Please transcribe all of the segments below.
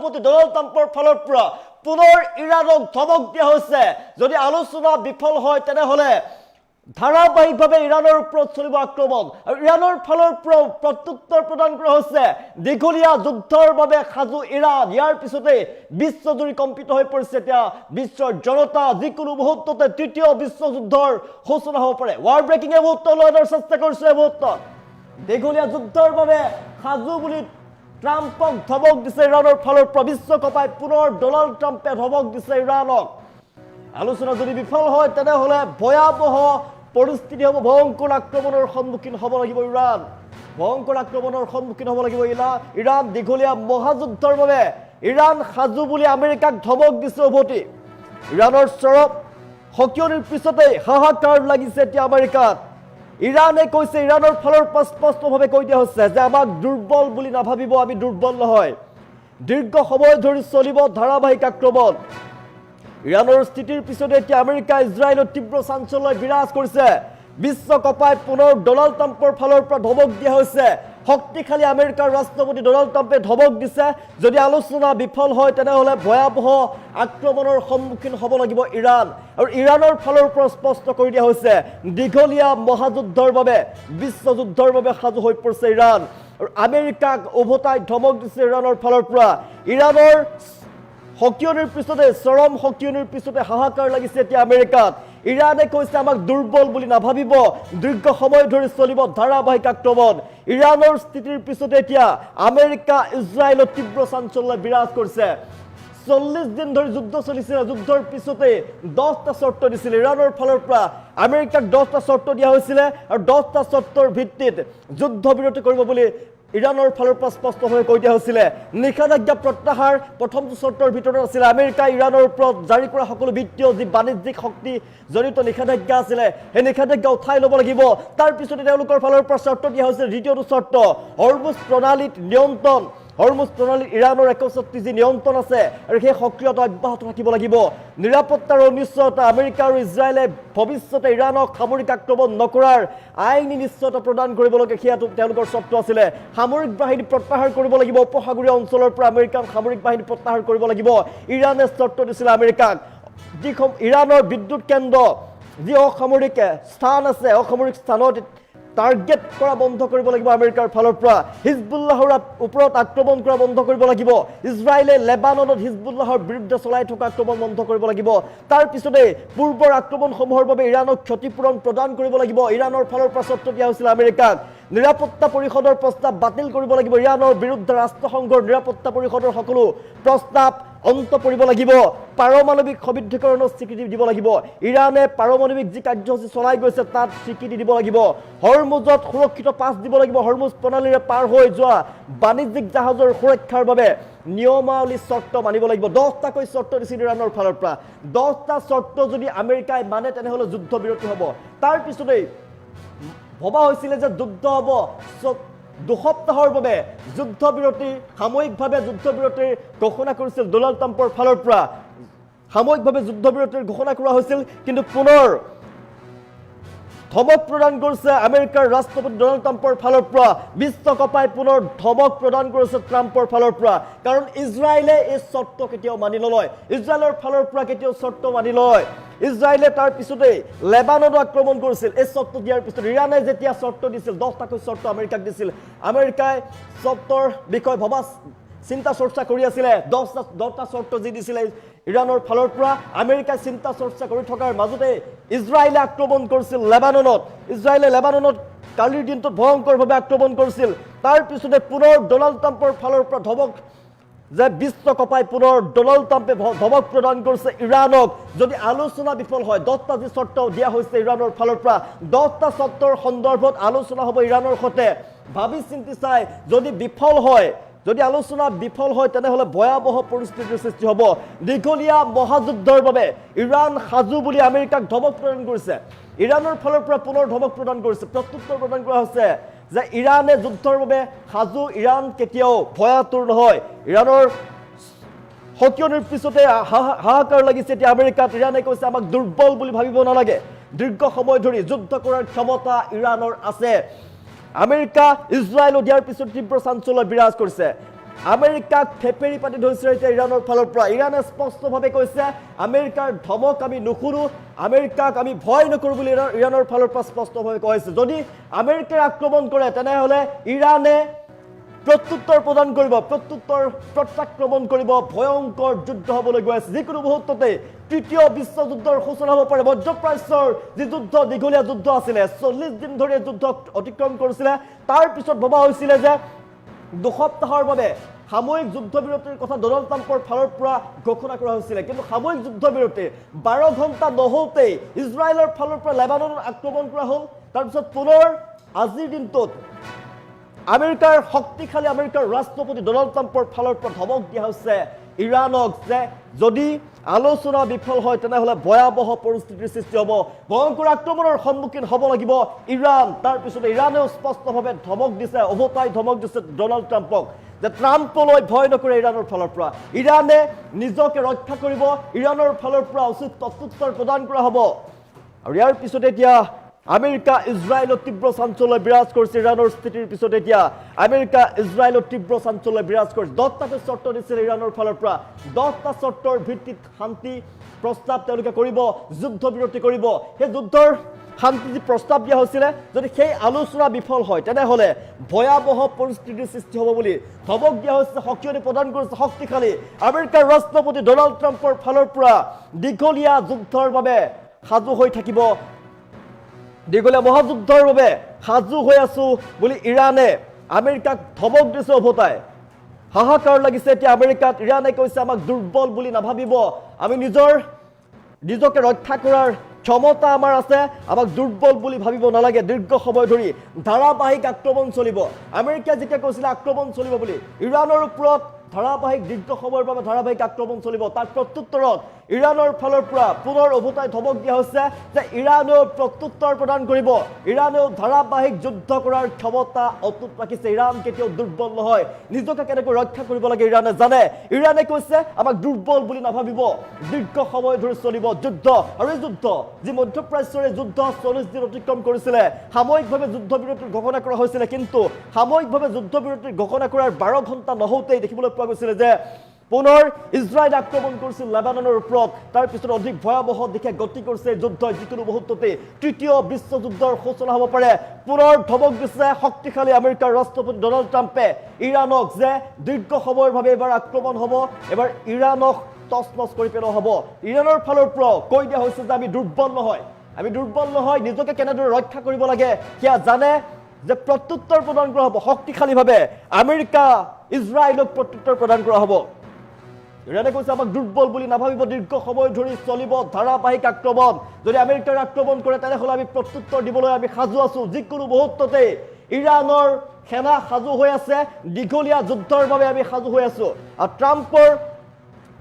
ৰাষ্ট্ৰপতি ডনাল্ড ট্ৰাম্পৰ ফালৰ পৰা পুনৰ ইৰাণক ধমক দিয়া হৈছে যদি আলোচনা বিফল হয় তেনেহলে ধাৰাবাহিকভাৱে ইৰাণৰ ওপৰত চলিব আক্ৰমণ আৰু ইৰাণৰ ফালৰ পৰা প্ৰত্যুত্তৰ প্ৰদান কৰা হৈছে দীঘলীয়া যুদ্ধৰ বাবে সাজু ইৰাণ ইয়াৰ পিছতে বিশ্বজুৰি কম্পিত হৈ পৰিছে এতিয়া বিশ্বৰ জনতা যিকোনো মুহূৰ্ততে তৃতীয় বিশ্বযুদ্ধৰ সূচনা হ'ব পাৰে ৱাৰ ব্ৰেকিং এই মুহূৰ্ত লোৱাৰ চেষ্টা কৰিছে এই মুহূৰ্ত দীঘলীয়া যুদ্ধৰ বাবে সাজু বুলি ট্ৰাম্পক ধমক দিছে ইৰাণৰ ফালৰ পৰা বিশ্ব কপাই পুনৰ ডনাল্ড ট্ৰাম্পে ধমক দিছে ইৰাণক আলোচনা যদি বিফল হয় তেনেহলে ভয়াবহ পৰিস্থিতি হ'ব ভয়ংকৰ আক্ৰমণৰ সন্মুখীন হ'ব লাগিব ইৰাণ ভয়ংকৰ আক্ৰমণৰ সন্মুখীন হ'ব লাগিব ইৰাণ দীঘলীয়া মহাযুদ্ধৰ বাবে ইৰাণ সাজু বুলি আমেৰিকাক ধমক দিছে উভতি ইৰাণৰ চৰম সকিয়নিৰ পিছতে হাহাকাৰ লাগিছে এতিয়া আমেৰিকাত ইৰাণে কৈছে ইৰাণৰ ফালৰ পৰা স্পষ্টভাৱে কৈ দিয়া হৈছে যে আমাক দুৰ্বল বুলি নাভাবিব আমি দুৰ্বল নহয় দীৰ্ঘ সময় ধৰি চলিব ধাৰাবাহিক আক্ৰমণ ইৰাণৰ স্থিতিৰ পিছতে এতিয়া আমেৰিকা ইজৰাইলৰ তীব্ৰ চাঞ্চল্য বিৰাজ কৰিছে বিশ্ব কপাই পুনৰ ডনাল্ড ট্ৰাম্পৰ ফালৰ পৰা ধমক দিয়া হৈছে শক্তিশালী আমেৰিকাৰ ৰাষ্ট্ৰপতি ডনাল্ড ট্ৰাম্পে ধমক দিছে যদি আলোচনা বিফল হয় তেনেহলে ভয়াবহ আক্ৰমণৰ সন্মুখীন হ'ব লাগিব ইৰাণ আৰু ইৰাণৰ ফালৰ পৰা স্পষ্ট কৰি দিয়া হৈছে দীঘলীয়া মহাযুদ্ধৰ বাবে বিশ্বযুদ্ধৰ বাবে সাজু হৈ পৰিছে ইৰাণ আৰু আমেৰিকাক উভতাই ধমক দিছে ইৰাণৰ ফালৰ পৰা ইৰাণৰ সকিয়নিৰ পিছতে চৰম সকিয়নিৰ পিছতে হাহাকাৰ লাগিছে এতিয়া আমেৰিকাত ইৰাণে কৈছে আমাক দুৰ্বল বুলি নাভাবিব দীৰ্ঘ সময় ধৰি চলিব ধাৰাবাহিক আক্ৰমণ ইৰাণৰ স্থিতিৰ পিছতে এতিয়া আমেৰিকা ইজৰাইলৰ তীব্ৰ চাঞ্চল্য বিৰাজ কৰিছে 40 দিন ধৰি যুদ্ধ চলিছিল যুদ্ধৰ পিছতে 10টা চৰ্ত দিছিল ইৰাণৰ ফালৰ পৰা আমেৰিকাক 10টা চৰ্ত দিয়া হৈছিল আৰু 10টা চৰ্তৰ ভিত্তিত যুদ্ধবিৰতি কৰিব বুলি ইৰাণৰ ফালৰ পৰা স্পষ্টভাৱে কৈ দিয়া হৈছিল নিষেধাজ্ঞা প্ৰত্যাহাৰ প্ৰথমটো চৰ্তৰ ভিতৰত আছিল আমেৰিকা ইৰাণৰ ওপৰত জাৰি কৰা সকলো বিত্তীয় যি বাণিজ্যিক শক্তি জড়িত নিষেধাজ্ঞা আছিল সেই নিষেধাজ্ঞা উঠাই ল'ব লাগিব তাৰ পিছতে তেওঁলোকৰ ফালৰ পৰা চৰ্ত দিয়া হৈছিল দ্বিতীয়টো চৰ্ত হৰমুজ প্ৰণালীত নিয়ন্ত্ৰণ হৰমুজ প্ৰণালীত ইৰাণৰ 61 যি নিয়ন্ত্ৰণ আছে আৰু সেই সক্ৰিয়তা অব্যাহত থাকিব লাগিব নিৰাপত্তাৰ অনিশ্চয়তা আমেৰিকা আৰু ইজৰাইলে ভৱিষ্যতে ইৰাণক সামৰিক আক্ৰমণ নকৰাৰ আইনী নিশ্চয়তা প্ৰদান কৰিব লাগে সেয়াটো তেওঁলোকৰ চৰ্ত আছিল সামৰিক বাহিনী প্ৰত্যাহাৰ কৰিব লাগিব উপসাগৰীয় অঞ্চলৰ পৰা আমেৰিকান সামৰিক বাহিনী প্ৰত্যাহাৰ কৰিব লাগিব ইৰাণে চৰ্ত দিছিল আমেৰিকাক যিখন ইৰাণৰ বিদ্যুৎ কেন্দ্ৰ যি অসামৰিক স্থান আছে অসামৰিক স্থানত টাৰ্গেট কৰা বন্ধ কৰিব লাগিব আমেৰিকাৰ ফালৰ পৰা হিজবুল্লাহৰ ওপৰত আক্ৰমণ কৰা বন্ধ কৰিব লাগিব ইজৰাইলে লেবাননত হিজবুল্লাহৰ বিৰুদ্ধে চলাই থকা আক্ৰমণ বন্ধ কৰিব লাগিব তাৰ পিছতে পূৰ্বৰ আক্ৰমণসমূহৰ বাবে ইৰাণক ক্ষতিপূৰণ প্ৰদান কৰিব লাগিব ইৰাণৰ ফালৰ পৰা চৰ্ত দিয়া হৈছিল আমেৰিকাক নিৰাপত্তা পৰিষদৰ প্ৰস্তাৱ বাতিল কৰিব লাগিব ইৰাণৰ বিৰুদ্ধে ৰাষ্ট্ৰসংঘৰ নিৰাপত্তা পৰিষদৰ সকলো প্ৰস্তাৱ অন্ত পৰিব লাগিব পাৰমাণৱিক সমৃদ্ধীকৰণৰ স্বীকৃতি দিব লাগিব ইৰাণে পাৰমাণৱিক যি কাৰ্যসূচী চলাই গৈছে তাত স্বীকৃতি দিব লাগিব হৰমুজত সুৰক্ষিত পাছ দিব লাগিব হৰমুজ প্ৰণালীৰে পাৰ হৈ যোৱা বাণিজ্যিক জাহাজৰ সুৰক্ষাৰ বাবে নিয়মাৱলী চৰ্ত মানিব লাগিব 10টাকৈ চৰ্ত দিছিল ইৰাণৰ ফালৰ পৰা 10টা চৰ্ত যদি আমেৰিকাই মানে তেনেহলে যুদ্ধবিৰতি হ'ব তাৰ পিছতে ভবা হৈছিল যে যুদ্ধ হ'ব 2 সপ্তাহৰ বাবে যুদ্ধবিৰতি সাময়িকভাৱে যুদ্ধবিৰতিৰ ঘোষণা কৰিছিল ডনাল্ড ট্ৰাম্পৰ ফালৰ পৰা সাময়িকভাৱে যুদ্ধবিৰতিৰ ঘোষণা কৰা হৈছিল কিন্তু পুনৰ ধমক প্ৰদান কৰিছে আমেৰিকাৰ ৰাষ্ট্ৰপতি ডনাল্ড ট্ৰাম্পৰ ফালৰ পৰা বিশ্ব কপাই পুনৰ ধমক প্ৰদান কৰিছে ট্ৰাম্পৰ ফালৰ পৰা কাৰণ ইজৰাইলে এই চৰ্ত কেতিয়াও মানি নলয় ইজৰাইলৰ ফালৰ পৰা কেতিয়াও চৰ্ত মানি লয় ইজৰাইলে তাৰ পিছতে লেবাননত আক্ৰমণ কৰিছিল এই চৰ্ত দিয়াৰ পিছত ইৰাণে যেতিয়া চৰ্ত দিছিল 10টাকৈ চৰ্ত আমেৰিকাক দিছিল আমেৰিকাই চৰ্তৰ বিষয়ে ভবা চিন্তা চৰ্চা কৰি আছিল 10টা চৰ্ত যি দিছিল ইৰাণৰ ফালৰ পৰা আমেৰিকাই চিন্তা চৰ্চা কৰি থকাৰ মাজতে ইজৰাইলে আক্ৰমণ কৰিছিল লেবাননত ইজৰাইলে লেবাননত কালিৰ দিনটোত ভয়ংকৰভাৱে আক্ৰমণ কৰিছিল তাৰ পিছতে পুনৰ ডনাল্ড ট্ৰাম্পৰ ফালৰ পৰা ধমক যে বিশ্ব কপাই পুনৰ ডনাল্ড ট্ৰাম্পে ধমক প্ৰদান কৰিছে ইৰাণক যদি আলোচনা বিফল হয় 10টা যি চৰ্ত দিয়া হৈছে ইৰাণৰ ফালৰ পৰা 10টা চৰ্তৰ সন্দৰ্ভত আলোচনা হ'ব ইৰাণৰ সৈতে ভাবি চিন্তি চাই যদি বিফল হয় যদি আলোচনা বিফল হয় তেনেহলে ভয়াবহ পৰিস্থিতিৰ সৃষ্টি হ'ব দীঘলীয়া মহাযুদ্ধৰ বাবে ইৰাণ সাজু বুলি আমেৰিকাক ধমক প্ৰদান কৰিছে ইৰাণৰ ফালৰ পৰা পুনৰ ধমক প্ৰদান কৰিছে প্ৰত্যুত্তৰ প্ৰদান কৰা হৈছে যে ইৰাণে যুদ্ধৰ বাবে সাজু ইৰাণ কেতিয়াও ভয়াতুৰ নহয় ইৰাণৰ সকিয়নিৰ পিছতে হাহাকাৰ লাগিছে এতিয়া আমেৰিকাত ইৰাণে কৈছে আমাক দুৰ্বল বুলি ভাবিব নালাগে দীৰ্ঘ সময় ধৰি যুদ্ধ কৰাৰ ক্ষমতা ইৰাণৰ আছে আমেৰিকা ইজৰাইল দিয়াৰ পিছত তীব্ৰ চাঞ্চল্য বিৰাজ কৰিছে আমেৰিকাক থেপেৰি পাতি ধৰিছে এতিয়া ইৰাণৰ ফালৰ পৰা ইৰাণে স্পষ্টভাৱে কৈছে আমেৰিকাৰ ধমক আমি নুশুনো আমেৰিকাক আমি ভয় নকৰোঁ বুলি ইৰাণৰ ফালৰ পৰা স্পষ্টভাৱে কৈছে যদি আমেৰিকাই আক্ৰমণ কৰে তেনেহলে ইৰাণে প্ৰত্যুত্তৰ প্ৰদান কৰিব প্ৰত্যাক্ৰমণ কৰিব ভয়ংকৰ যুদ্ধ হ'বলৈ গৈ আছে যিকোনো মুহূৰ্ততে তৃতীয় বিশ্বযুদ্ধৰ সূচনা হ'ব পাৰে মধ্যপ্ৰাচ্যৰ যি যুদ্ধ দীঘলীয়া যুদ্ধ আছিলে 40 দিন ধৰি যুদ্ধ অতিক্ৰম কৰিছিলে তাৰ পিছত ভবা হৈছিলে যে 2 সপ্তাহৰ বাবে সাময়িক যুদ্ধবিৰতিৰ কথা ডনাল্ড ট্ৰাম্পৰ ফালৰ পৰা ঘোষণা কৰা হৈছিল কিন্তু সাময়িক যুদ্ধবিৰতি 12 ঘণ্টা নহওঁতেই ইজৰাইলৰ ফালৰ পৰা লেবাননত আক্ৰমণ কৰা হ'ল তাৰ পিছত পুনৰ আজিৰ দিনটোত আমেৰিকাৰ শক্তিশালী আমেৰিকাৰ ৰাষ্ট্ৰপতি ডনাল্ড ট্ৰাম্পৰ ফালৰ পৰা ধমক দিয়া হৈছে ইৰাণক যে যদি আলোচনা বিফল হয় তেনেহলে ভয়াবহ পৰিস্থিতিৰ সৃষ্টি হ'ব ভয়ংকৰ আক্ৰমণৰ সন্মুখীন হ'ব লাগিব ইৰাণ তাৰ পিছতে ইৰাণেও স্পষ্টভাৱে ধমক দিছে অবতাই ধমক দিছে ডনাল্ড ট্ৰাম্পক যে ট্ৰাম্পলৈ ভয় নকৰে ইৰাণৰ ফালৰ পৰা ইৰাণে নিজকে ৰক্ষা কৰিব ইৰাণৰ ফালৰ পৰা উচিত প্ৰত্যুত্তৰ প্ৰদান কৰা হ'ব আৰু ইয়াৰ পিছতে এতিয়া আমেৰিকা ইজৰাইলৰ তীব্ৰ চাঞ্চল্য বিৰাজ কৰিছে ইৰাণৰ স্থিতিৰ পিছত এতিয়া আমেৰিকা ইজৰাইলৰ তীব্ৰ চাঞ্চল্য বিৰাজ কৰিছে 10টা চৰ্ত দিছিল ইৰাণৰ ফালৰ পৰা 10টা চৰ্তৰ ভিত্তিত শান্তি প্ৰস্তাৱ তেওঁলোকে কৰিব যুদ্ধবিৰতি কৰিব সেই যুদ্ধৰ শান্তি যি প্ৰস্তাৱ দিয়া হৈছিলে যদি সেই আলোচনা বিফল হয় তেনেহলে ভয়াবহ পৰিস্থিতিৰ সৃষ্টি হ'ব বুলি ধমক দিয়া হৈছে শক্তিশালী প্ৰদান কৰিছে শক্তিশালী আমেৰিকাৰ ৰাষ্ট্ৰপতি ডনাল্ড ট্ৰাম্পৰ ফালৰ পৰা দীঘলীয়া যুদ্ধৰ বাবে সাজু হৈ থাকিব দীঘলীয়া মহাযুদ্ধৰ বাবে সাজু হৈ আছো বুলি ইৰাণে আমেৰিকাক ধমক দিছে অবতাই হাহাকাৰ লাগিছে এতিয়া আমেৰিকাত ইৰাণে কৈছে আমাক দুৰ্বল বুলি নাভাবিব আমি নিজকে ৰক্ষা কৰাৰ ক্ষমতা আমাৰ আছে আমাক দুৰ্বল বুলি ভাবিব নালাগে দীৰ্ঘ সময় ধৰি ধাৰাবাহিক আক্ৰমণ চলিব আমেৰিকাই যেতিয়া কৈছিল আক্ৰমণ চলিব বুলি ইৰাণৰ ওপৰত ধাৰাবাহিক দীৰ্ঘ সময়ৰ বাবে ধাৰাবাহিক আক্ৰমণ চলিব তাৰ প্ৰত্যুত্তৰত ইৰাণৰ ফালৰ পৰা পুনৰ অবতাই ধমক দিয়া হৈছে যে ইৰাণেও প্ৰত্যুত্তৰ প্ৰদান কৰিব ইৰাণেও ধাৰাবাহিক যুদ্ধ কৰাৰ ক্ষমতা অটুট ৰাখিছে ইৰাণ কেতিয়াও দুৰ্বল নহয় নিজকে কেনেকৈ ৰক্ষা কৰিব লাগে ইৰাণে জানে ইৰাণে কৈছে আমাক দুৰ্বল বুলি নাভাবিব দীৰ্ঘ সময় ধৰি চলিব যুদ্ধ আৰু এই যুদ্ধ যি মধ্যপ্ৰাচ্যৰ যুদ্ধ 40 দিন অতিক্ৰম কৰিছিলে সাময়িকভাৱে যুদ্ধবিৰতিৰ ঘোষণা কৰা হৈছিলে কিন্তু সাময়িকভাৱে যুদ্ধবিৰতিৰ ঘোষণা কৰাৰ 12 ঘণ্টা নহওঁতেই দেখিবলৈ পোৱা গৈছিলে যে পুনৰ ইজৰাইল আক্ৰমণ কৰিছিল লেবাননৰ ওপৰত তাৰ পিছত অধিক ভয়াবহ দিশে গতি কৰিছে যুদ্ধ যিকোনো মুহূৰ্ততে তৃতীয় বিশ্বযুদ্ধৰ সূচনা হ'ব পাৰে পুনৰ ধমক দিছে শক্তিশালী আমেৰিকাৰ ৰাষ্ট্ৰপতি ডনাল্ড ট্ৰাম্পে ইৰাণক যে দীৰ্ঘ সময়ৰ বাবে এবাৰ আক্ৰমণ হ'ব এবাৰ ইৰাণক তছনছ কৰি পেলোৱা হ'ব ইৰাণৰ ফালৰ পৰা কৈ দিয়া হৈছে যে আমি দুৰ্বল নহয় নিজকে কেনেদৰে ৰক্ষা কৰিব লাগে সেয়া জানে যে প্ৰত্যুত্তৰ প্ৰদান কৰা হ'ব শক্তিশালীভাৱে আমেৰিকা ইজৰাইলক প্ৰত্যুত্তৰ প্ৰদান কৰা হ'ব ইৰাণে কৈছে আমাক দুৰ্বল বুলি নাভাবিব দীৰ্ঘ সময় ধৰি চলিব ধাৰাবাহিক আক্ৰমণ যদি আমেৰিকাৰ আক্ৰমণ কৰে তেনেহলে আমি প্ৰত্যুত্তৰ দিবলৈ আমি সাজু আছো যিকোনো মুহূৰ্ততে ইৰাণৰ সেনা সাজু হৈ আছে দীঘলীয়া যুদ্ধৰ বাবে আমি সাজু হৈ আছো আৰু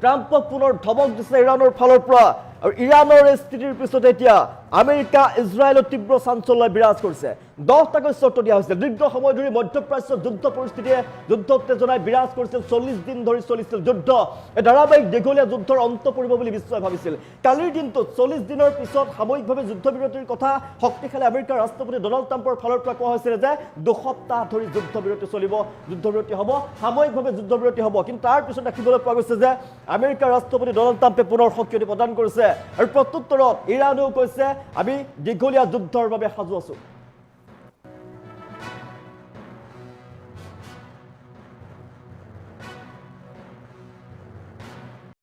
ট্ৰাম্পক পুনৰ ধমক দিছে ইৰাণৰ ফালৰ পৰা আৰু ইৰাণৰ স্থিতিৰ পিছত এতিয়া আমেৰিকা ইজৰাইলৰ তীব্ৰ চাঞ্চল্য বিৰাজ কৰিছে 10টাকৈ চৰ্ত দিয়া হৈছে দীৰ্ঘ সময় ধৰি মধ্যপ্ৰাচ্যৰ যুদ্ধ পৰিস্থিতিয়ে যুদ্ধ উত্তেজনাই বিৰাজ কৰিছিল 40 দিন ধৰি চলিছিল যুদ্ধ এই ধাৰাবাহিক দীঘলীয়া যুদ্ধৰ অন্ত পৰিব বুলি বিশ্বই ভাবিছিল কালিৰ দিনটোত 40 দিনৰ পিছত সাময়িকভাৱে যুদ্ধবিৰতিৰ কথা শক্তিশালী আমেৰিকাৰ ৰাষ্ট্ৰপতি ডনাল্ড ট্ৰাম্পৰ ফালৰ পৰা কোৱা হৈছিল যে 2 সপ্তাহ ধৰি যুদ্ধবিৰতি চলিব যুদ্ধবিৰতি হ'ব সাময়িকভাৱে যুদ্ধবিৰতি হ'ব কিন্তু তাৰ পিছত দেখিবলৈ পোৱা গৈছে যে আমেৰিকাৰ ৰাষ্ট্ৰপতি ডনাল্ড ট্ৰাম্পে পুনৰ শক্তি প্ৰদান কৰিছে আৰু প্ৰত্যুত্তৰত ইৰাণেও কৈছে আমি দীঘলীয়া যুদ্ধৰ বাবে সাজু আছো